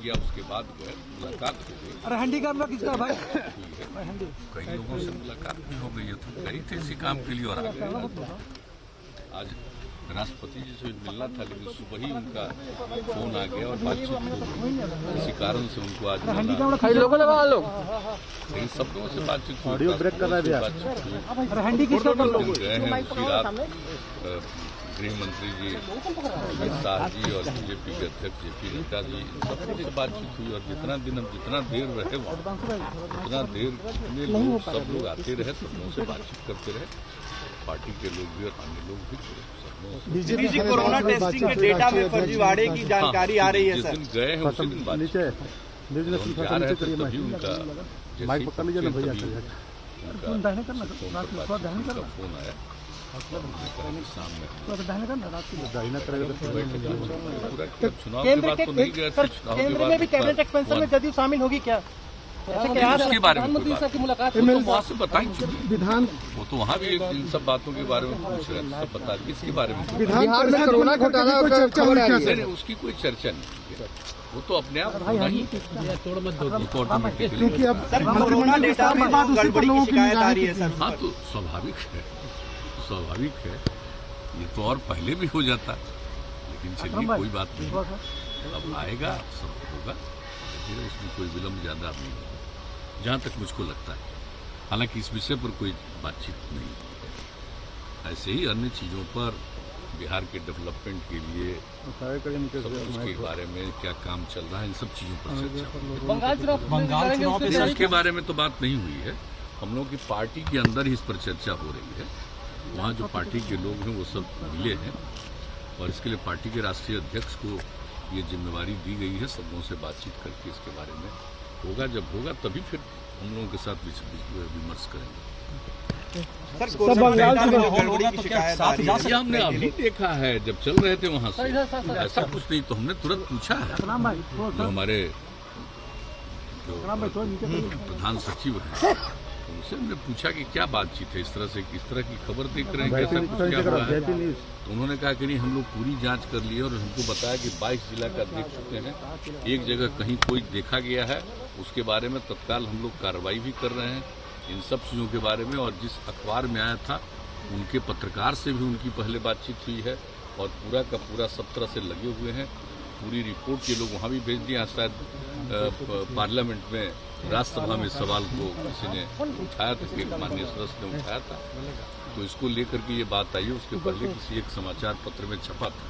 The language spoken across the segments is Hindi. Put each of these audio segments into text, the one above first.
किया, उसके बाद गए, मुलाकात हो गई। अरे हंडी का किसका भाई? कई लोगों से मुलाकात भी हो गई है, तो गई थे इसी काम के लिए और आ गए। आज राष्ट्रपति जी से मिलना था, लेकिन सुबह ही उनका फोन आ गया और बातचीत हो गई। इसी कारण से उनको आज लेकिन सब लोगों से बातचीत हुई। गए हैं उसी रात गृह मंत्री जी अमित शाह जी और बीजेपी के अध्यक्ष जेपी नड्डा जी, सब लोगों से बातचीत हुई। और जितना देर रहे वहाँ, उतना देर जितने लोग सब लोग आते रहे, सब लोगों से बातचीत करते रहे, पार्टी के लोग भी और अन्य लोग भी। जी, कोरोना टेस्टिंग के डेटा में फर्जीवाड़े की जानकारी आ रही है सर। जिस दिन गए हैं उसी दिन बातचीत जा रहे थे, तभी उनका फोन आया। केंद्र में भी कैबिनेट एक्सपेंशन में जदयू शामिल होगी क्या? उसके बारे में मुलाकात वहाँ से बताएंगे विधान, वो तो वहाँ भी इन सब बातों के बारे में पूछ रहे हैं, सब बता दें। किसके बारे में? बिहार में कोरोना घोटाला नहीं, उसकी कोई चर्चा नहीं, वो तो अपने आप होना ही क्योंकि अब कोरोना डेटा में गड़बड़ी की शिकायत आ रही है सर। हाँ, तो स्वाभाविक है, ये तो और पहले भी हो जाता, लेकिन चलिए कोई बात नहीं, अब आएगा, सब होगा, उसमें कोई विलम्ब ज्यादा नहीं होगा जहाँ तक मुझको लगता है। हालांकि इस विषय पर कोई बातचीत नहीं हुई है, ऐसे ही अन्य चीजों पर बिहार के डेवलपमेंट के लिए सब उसके बारे में क्या काम चल रहा है, इन सब चीजों पर चर्चा। बंगाल चुनाव इसके बारे में तो बात नहीं हुई है, हम लोग की पार्टी के अंदर ही इस पर चर्चा हो रही है। वहाँ जो पार्टी के लोग हैं वो सब मिले हैं और इसके लिए पार्टी के राष्ट्रीय अध्यक्ष को ये जिम्मेवारी दी गई है, सब लोगों से बातचीत करके इसके बारे में होगा। जब होगा तभी फिर हम लोगों के साथ विमर्श करेंगे। ये हमने अभी देखा है, जब चल रहे थे वहाँ से ऐसा कुछ नहीं, तो हमने तुरंत पूछा है जो हमारे प्रधान सचिव हैं, उनसे हमने पूछा कि क्या बातचीत है, इस तरह की खबर देख रहे हैं, कैसा कुछ क्या हुआ है? तो उन्होंने कहा कि नहीं, हम लोग पूरी जांच कर लिए और हमको बताया कि 22 जिला का देख चुके हैं, एक जगह कहीं कोई देखा गया है, उसके बारे में तत्काल हम लोग कार्रवाई भी कर रहे हैं, इन सब चीज़ों के बारे में। और जिस अखबार में आया था उनके पत्रकार से भी उनकी पहले बातचीत हुई है और पूरा का पूरा सब तरह से लगे हुए हैं। पूरी रिपोर्ट ये लोग वहाँ भी भेज दिए। शायद पार्लियामेंट में राज्यसभा में सवाल को किसी ने उठाया था, कि माननीय सदस्य ने उठाया था, तो इसको लेकर के ये बात आई। उसके पहले किसी एक समाचार पत्र में छपा था,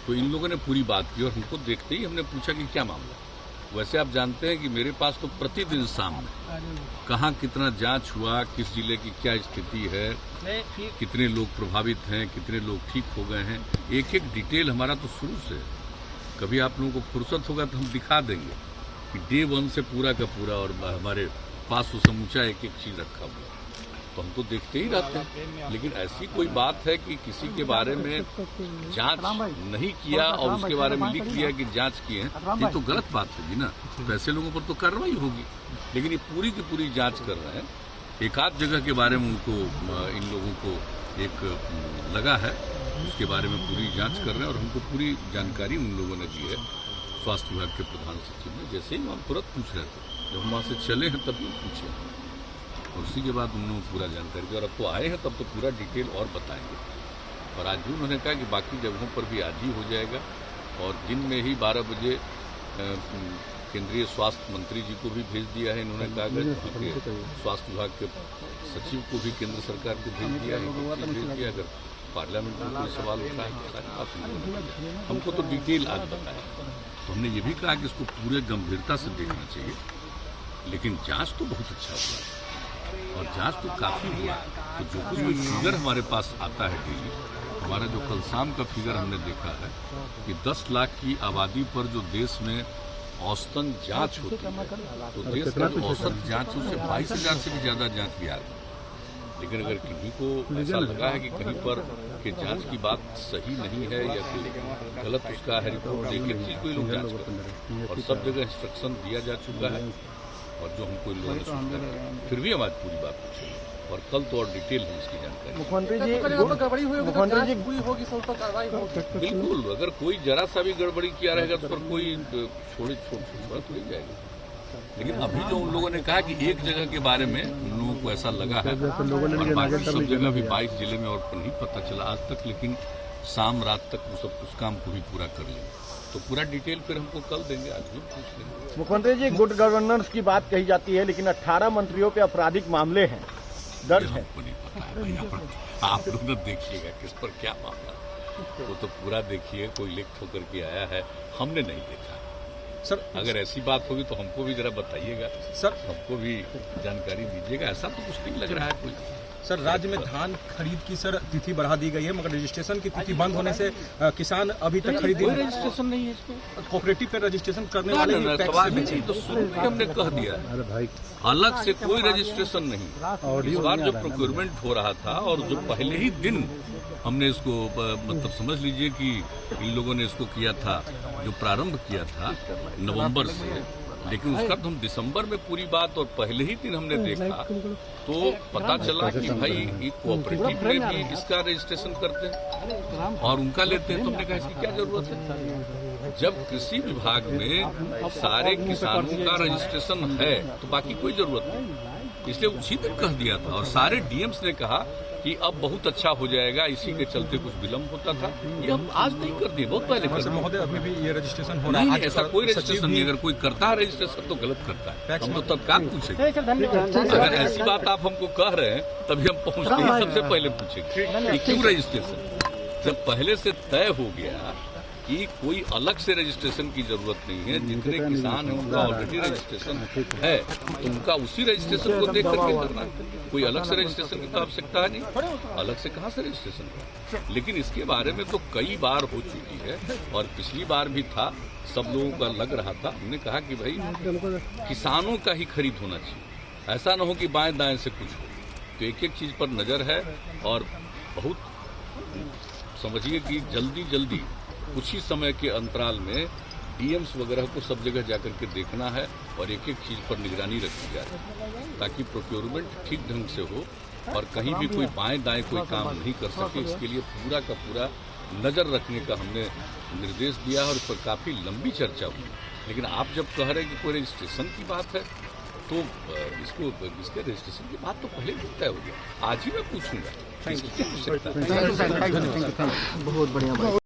तो इन लोगों ने पूरी बात की और हमको देखते ही हमने पूछा कि क्या मामला। वैसे आप जानते हैं कि मेरे पास तो प्रतिदिन सामने कहाँ कितना जांच हुआ, किस जिले की क्या स्थिति है, कितने लोग प्रभावित हैं, कितने लोग ठीक हो गए हैं, एक एक डिटेल हमारा तो शुरू से। कभी आप लोगों को फुर्सत होगा तो हम दिखा देंगे कि डे 1 से पूरा का पूरा, और हमारे पास वो समूचा एक एक चीज रखा हुआ, तो हम तो देखते ही रहते हैं। लेकिन ऐसी कोई बात है कि किसी के बारे में जांच नहीं किया और उसके बारे में लिख दिया कि जांच किए हैं, ये तो गलत बात होगी ना। तो ऐसे लोगों पर तो कार्रवाई होगी, लेकिन ये पूरी की पूरी जांच कर रहे हैं। एक आध जगह के बारे में उनको, इन लोगों को एक लगा है, उसके बारे में पूरी जांच कर रहे हैं और हमको पूरी जानकारी उन लोगों ने दी है, स्वास्थ्य विभाग के प्रधान सचिव ने। जैसे ही हम तुरंत पूछ रहे थे, जब हम वहाँ से चले हैं तभी पूछे, और उसी के बाद उन्होंने पूरा जानकारी दी। और अब तो आए हैं तब तो पूरा डिटेल और बताएंगे। और आज भी उन्होंने कहा कि बाकी जगहों पर भी आज ही हो जाएगा, और दिन में ही 12 बजे केंद्रीय स्वास्थ्य मंत्री जी को भी भेज दिया है। इन्होंने कहा कि स्वास्थ्य विभाग के सचिव को भी केंद्र सरकार को भेज दिया है, अगर पार्लियामेंट में कोई सवाल उठा है तो सारी बात हमको तो डिटेल आज बताया। तो हमने ये भी कहा कि इसको पूरे गंभीरता से देखना चाहिए, लेकिन जांच तो बहुत अच्छा हुआ है और जांच तो काफी हुआ है। तो जो कुछ भी फिगर हमारे पास आता है डेली, हमारा जो कल शाम का फिगर हमने देखा है कि 10 लाख की आबादी पर जो देश में औसतन जांच होती है, तो देश का जो औसत जांच उससे 22,000 से भी ज्यादा जांच बिहार में। लेकिन अगर किन्हीं को ऐसा लगा है कि कहीं पर कि जांच की बात सही नहीं है या कोई गलत उसका है रिपोर्ट देके, चीज कोई लोग जांच करें, और सब जगह इंस्ट्रक्शन दिया जा चुका है। और जो हमको इन लोगों ने सूचना दी, फिर भी हम आज पूरी बात पूछेंगे। और कल तो और डिटेल हम इसकी जानकारी। मुख्यमंत्री जी पूरी होगी सब तो कार्रवाई होगी। बिल्कुल, अगर कोई जरा सा भी गड़बड़ी किया रहेगा तो पर कोई छोड़ थोड़ी जाएगी। लेकिन अभी जो उन लोगों ने कहा कि एक जगह के बारे में उन लोगों को ऐसा लगा है और बाकी सब जगह भी 22 जिले में और नहीं पता चला आज तक, लेकिन शाम रात तक वो सब उस काम को भी पूरा कर लेंगे। तो पूरा डिटेल फिर हमको कल देंगे, आज भी पूछ लेंगे। मुख्यमंत्री जी गुड गवर्नेंस की बात कही जाती है, लेकिन 18 मंत्रियों पे आपराधिक मामले हैं दर्ज है। हमको नहीं पता है भैया, आप लोग तो देखिएगा किस पर क्या मामला, वो तो पूरा देखिए। कोई लिख होकर के आया है, हमने नहीं देखा। सर अगर ऐसी बात होगी तो हमको भी जरा बताइएगा सर हमको भी जानकारी दीजिएगा। ऐसा तो कुछ नहीं लग रहा है कोई। सर राज्य में धान खरीद की सर तिथि बढ़ा दी गई है, मगर रजिस्ट्रेशन की तिथि बंद होने से किसान अभी तक खरीदी कोई रजिस्ट्रेशन नहीं है इसमें। कोऑपरेटिव पे रजिस्ट्रेशन करने ना, वाले ना, पैक्स सवाल से ही बेचे। नहीं, तो शुरू में हमने कह दिया है। अलग से कोई रजिस्ट्रेशन नहीं। इस बार जो प्रोक्योरमेंट हो रहा था और जो पहले ही दिन हमने इसको मतलब समझ लीजिए कि इन लोगों ने इसको किया था, जो प्रारंभ किया था नवंबर से, लेकिन उसका तो हम दिसंबर में पूरी बात और पहले ही दिन हमने देखा तो पता चला कि भाई ये कोऑपरेटिव में भी इसका रजिस्ट्रेशन करते हैं और उनका लेते हैं। तो हमने कहा इसकी क्या जरूरत है? जब कृषि विभाग में सारे किसानों का रजिस्ट्रेशन है तो बाकी कोई जरूरत नहीं। इसलिए उसी दिन कह दिया था और सारे डीएम्स ने कहा कि अब बहुत अच्छा हो जाएगा, इसी के चलते कुछ विलम्ब होता था। ये हम आज नहीं कर दिए, बहुत पहले कर दिए। महोदय अभी भी ये रजिस्ट्रेशन हो रहा है। नहीं, ऐसा कोई रजिस्ट्रेशन नहीं। अगर कोई करता है रजिस्ट्रेशन तो गलत करता है, हम तो तत्काल पूछेंगे। अगर ऐसी बात आप हमको कह रहे हैं तभी हम पहुंचते ही सबसे पहले पूछेंगे कि क्यों रजिस्ट्रेशन। जब पहले से तय हो गया कि कोई अलग से रजिस्ट्रेशन की जरूरत नहीं है, जितने किसान हैं उनका ऑलरेडी रजिस्ट्रेशन है, तो उनका उसी रजिस्ट्रेशन को देख करके करना। कोई अलग से रजिस्ट्रेशन की तो आवश्यकता नहीं, अलग से कहाँ से रजिस्ट्रेशन हो। लेकिन इसके बारे में तो कई बार हो चुकी है और पिछली बार भी था, सब लोगों का लग रहा था। हमने कहा कि भाई किसानों का ही खरीद होना चाहिए, ऐसा ना हो कि बाएं दाएं से कुछ हो। तो एक एक चीज पर नजर है और बहुत समझिए कि जल्दी कुछ ही समय के अंतराल में डीएम्स वगैरह को सब जगह जाकर के देखना है और एक एक चीज पर निगरानी रखी जाए ताकि प्रोक्योरमेंट ठीक ढंग से हो और कहीं भी कोई बाएं दाएं कोई काम नहीं कर सके। इसके लिए पूरा का पूरा नजर रखने का हमने निर्देश दिया और इस पर काफी लंबी चर्चा हुई। लेकिन आप जब कह रहे हैं कि कोई रजिस्ट्रेशन की बात है तो इसके रजिस्ट्रेशन की बात तो पहले भी तय हो गया। आज ही मैं पूछूंगा। बहुत बढ़िया।